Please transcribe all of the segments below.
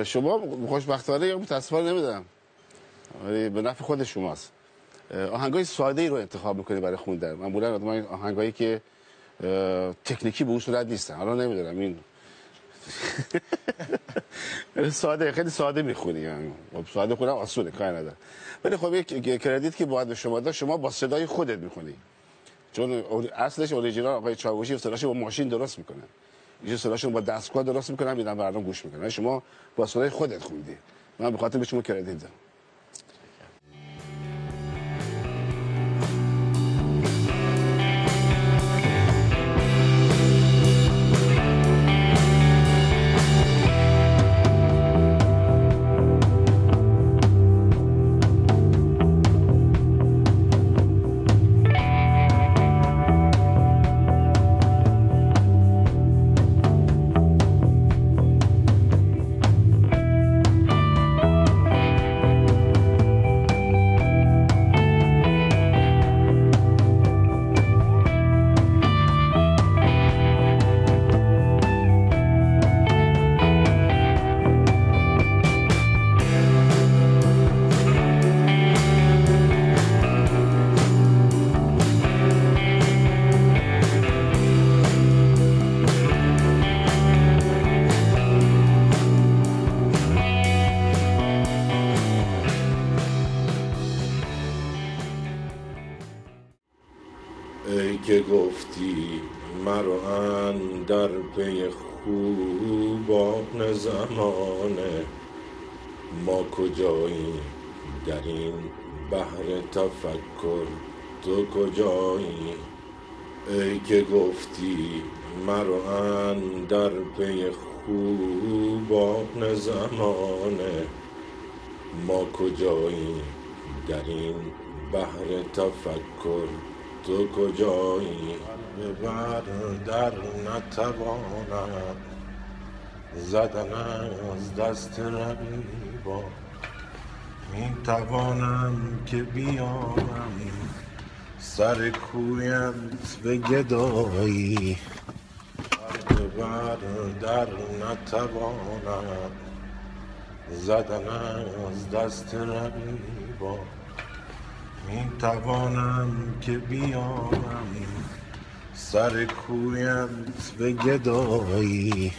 شما خوشبختانه یا متاسفانه نمیدونم ولی به نفع خود شماست. آهنگای ساده ای رو انتخاب میکنی برای خوندن. معمولا آهنگایی که تکنیکی به اون صورت نیستن. حالا نمیدونم این ساده، خیلی ساده میخونی، یعنی ساده خونم آسونه، کاری نداره. ولی خب یک کردیت که باید به شما داد، شما با صدای خودت میخونی، چون اصلش اوریجینال آقای چاوشی صداشو با ماشین درست میکنن، اینجا صداشو با دستگاه درست میکنن، میدن مردم گوش میکنن. شما با صدای خودت خوندی، من به خاطر به شما کردیت دادم. که گفتی مرو اندر پی خوبان زمانه، ما کجاییم در این بحر تفکر، تو کجایی؟ ای که گفتی مرو اندر پی خوبان زمانه، ما کجاییم در این بحر تفکر، تو کجایی؟ ببر در نتوانم زدن از دست رقیبا، می توانم که بیارم سر کویت به گدایی. ببر در نتوانم زدن از دست رقیبا، می توانم که بیارم سر کویت به گدایی.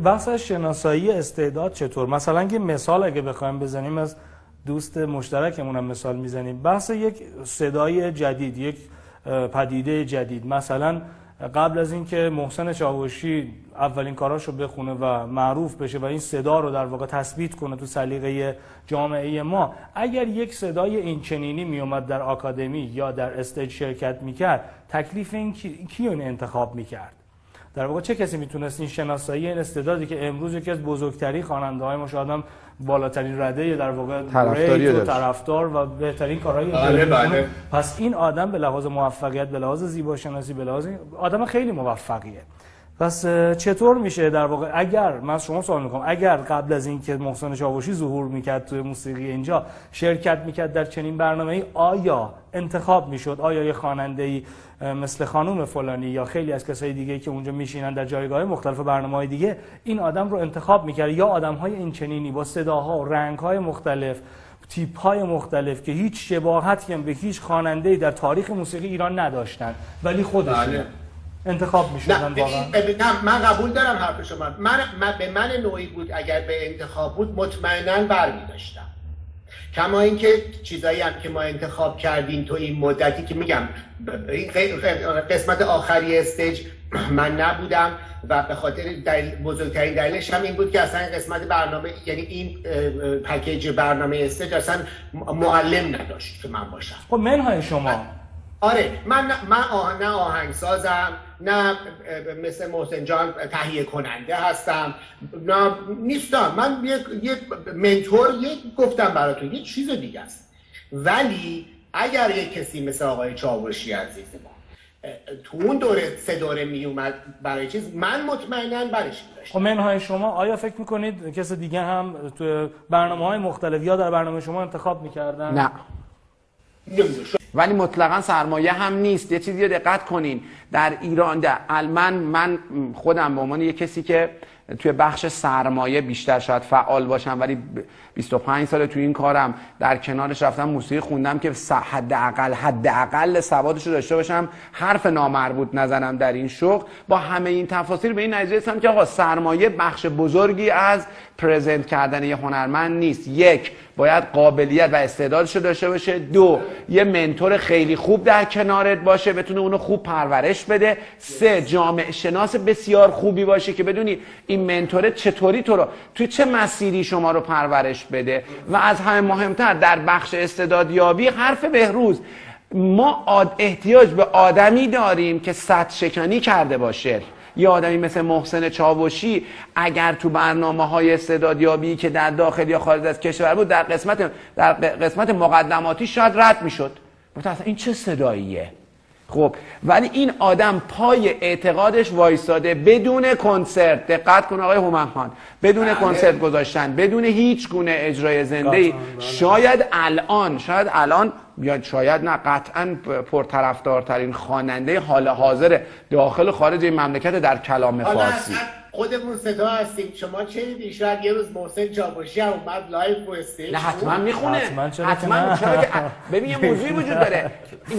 بحث شناسایی استعداد چطور؟ مثلا یه مثال اگه بخوایم بزنیم، از دوست مشترکمون هم مثال میزنیم، بحث یک صدای جدید، یک پدیده جدید. مثلا قبل از اینکه محسن چاوشی اولین کاراشو بخونه و معروف بشه و این صدا رو در واقع تثبیت کنه تو سلیقه جامعه ما، اگر یک صدای اینچنینی میومد در آکادمی یا در استیج شرکت میکرد، تکلیف این کی اون انتخاب میکرد؟ در واقع چه کسی میتونست این شناسایی، این استعدادی که امروز یکی از بزرگترین خواننده‌های ما، شاید هم بالاترین رده در واقع طرفدار و بهترین کارهای بله. پس این آدم به لحاظ موفقیت، به لحاظ زیباشناسی، به لحاظ آدم خیلی موفقیه. پس چطور میشه در واقع، اگر من شما سوال میکنم، اگر قبل از اینکه محسن چاوشی ظهور میکرد توی موسیقی اینجا شرکت میکرد در چنین برنامه‌ای، آیا انتخاب میشد؟ آیا یه خواننده‌ای مثل خانم فلانی یا خیلی از کسای دیگه که اونجا میشینن در جایگاه مختلف برنامه‌های دیگه این آدم رو انتخاب میکرد، یا آدم‌های اینچنینی با صداها و رنگ‌های مختلف، تیپ‌های مختلف که هیچ شباهتی هم به هیچ خواننده‌ای در تاریخ موسیقی ایران نداشتن ولی خودشون انتخاب می‌شدن؟ واقعا نه، من قبول دارم حرف شما. به من نوعی بود اگر به انتخاب بود مطمئناً برمی‌داشتم. کما اینکه چیزایی هم که ما انتخاب کردیم تو این مدتی که میگم قسمت آخری استیج من نبودم و به خاطر بزرگترین دلیلش هم این بود که اصلا قسمت برنامه، یعنی این پکیج برنامه استیج اصلا معلم نداشت که من باشم. خب منهای شما؟ آره، من نه آهنگسازم، نه مثل محسن جان تهیه کننده هستم، نه نیستم. من یک منتور، گفتم براتون یه چیز دیگه است. ولی اگر یک کسی مثل آقای چاوشی عزیز ما تو اون سه دوره می اومد برای چیز، من مطمئناً برش می‌داشتم. خب منهای شما، آیا فکر میکنید کسی دیگه هم تو برنامه‌های مختلف یا در برنامه شما انتخاب میکردن؟ نه. ولی مطلقا سرمایه هم نیست. یه چیزی رو دقت کنین، در ایران من خودم به عنوان یه کسی که توی بخش سرمایه بیشتر شاید فعال باشم، ولی 25 سال توی این کارم، در کنارش رفتم موسیقی خوندم که حداقل سوادش رو داشته باشم، حرف نامربوط نزنم در این شغل. با همه این تفاصیل به این نتیجه رسیدم که آقا سرمایه بخش بزرگی از پرزنت کردن یه هنرمند نیست. یک، باید قابلیت و استعدادش رو داشته باشه. دو، یه منتور خیلی خوب در کنارت باشه، بتونه اونو خوب پرورش بده. سه، جامعه شناس بسیار خوبی باشه که بدونی این منتور چطوری تو رو توی چه مسیری شما رو پرورش بده. و از همه مهمتر در بخش استعدادیابی، حرف بهروز، ما احتیاج به آدمی داریم که سطح شکنی کرده باشه. یه آدمی مثل محسن چاوشی اگر تو برنامه‌های استعدادیابی که در داخل یا خارج از کشور بود، در قسمت مقدماتی شاید رد میشد. مثلا این چه صداییه؟ خب ولی این آدم پای اعتقادش وایساده، بدون کنسرت. دقت کن آقای هومن خان، بدون کنسرت گذاشتن، بدون هیچ گونه اجرای زنده‌ای. شاید الان یا شاید نه، قطعاً پرطرفدارترین خواننده حال حاضر داخل و خارج این مملکت در کلام فارسی. خودمون صدا هستیم. شما چه دیدی؟ شاید یه روز محسن چاوشی هم اومد لایو رو استیج. نه حتما میخونه. حتما ببین یه موضوعی وجود داره.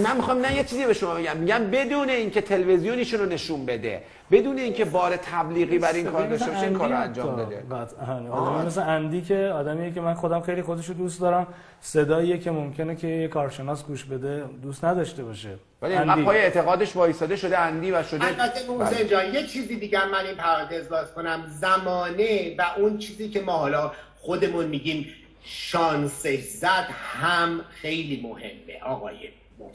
من میخوام نه یه چیزی به شما بگم. میگم بدون اینکه تلویزیونیشون رو نشون بده، بدون اینکه بار تبلیغی برای این کار داشته باشه، این کارو انجام بده. قطعاً. مثل اندی که آدمیه که من خودم خیلی خودشو دوست دارم، صداییه که ممکنه که یه کارشناس گوش بده دوست نداشته باشه. ولی اینقدر پای اعتقادش وایساده شده اندی و شده. البته محسن جان یه چیزی دیگه من این پرانتز باز کنم، زمانه و اون چیزی که ما حالا خودمون میگیم شانس زد هم خیلی مهمه آقای